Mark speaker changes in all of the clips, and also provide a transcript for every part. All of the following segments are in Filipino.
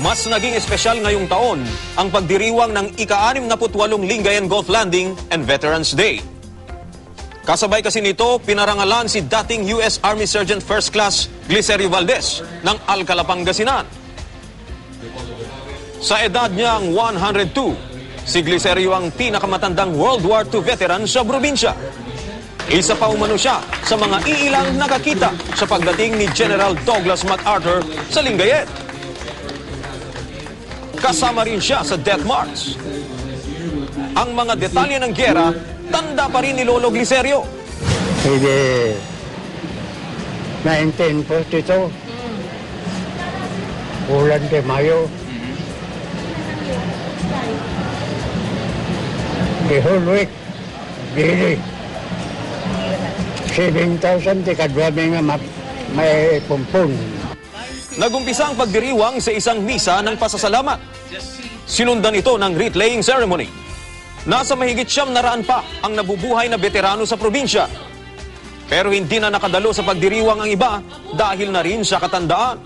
Speaker 1: Mas naging espesyal ngayong taon ang pagdiriwang ng ika-68 Lingayen Golf Landing and Veterans Day. Kasabay kasi nito, pinarangalan si dating U.S. Army Sergeant First Class Glicerio Valdez ng Alcala, Pangasinan. Sa edad niyang 102, si Glicerio ang pinakamatandang World War II veteran sa probinsya. Isa pa umano siya sa mga iilang nakakita sa pagdating ni General Douglas MacArthur sa Lingayen. Kasama rin siya sa death march. Ang mga detalye ng giyera, tanda pa rin ni Lolo Glicerio.
Speaker 2: Hindi 1942, bulan de Mayo, the whole week, daily, 7,000 di kadwami nga may pumpun.
Speaker 1: Nagumpisa ang pagdiriwang sa isang misa ng pasasalamat. Sinundan ito ng wreath-laying ceremony. Nasa mahigit 900 pa ang nabubuhay na veterano sa probinsya. Pero hindi na nakadalo sa pagdiriwang ang iba dahil na rin sa katandaan.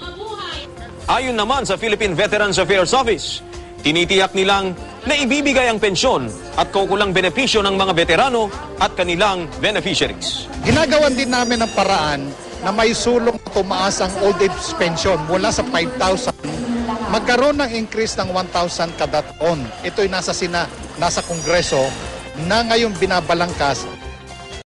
Speaker 1: Ayon naman sa Philippine Veterans Affairs Office, tinitiyak nilang na ibibigay ang pensyon at kaukulang benepisyo ng mga veterano at kanilang beneficiaries.
Speaker 3: Ginagawan din namin ang paraan na may sulong tumaas ang old age pension mula sa 5,000, magkaroon ng increase ng 1,000 kada taon. Ito'y nasa Kongreso na ngayon binabalangkas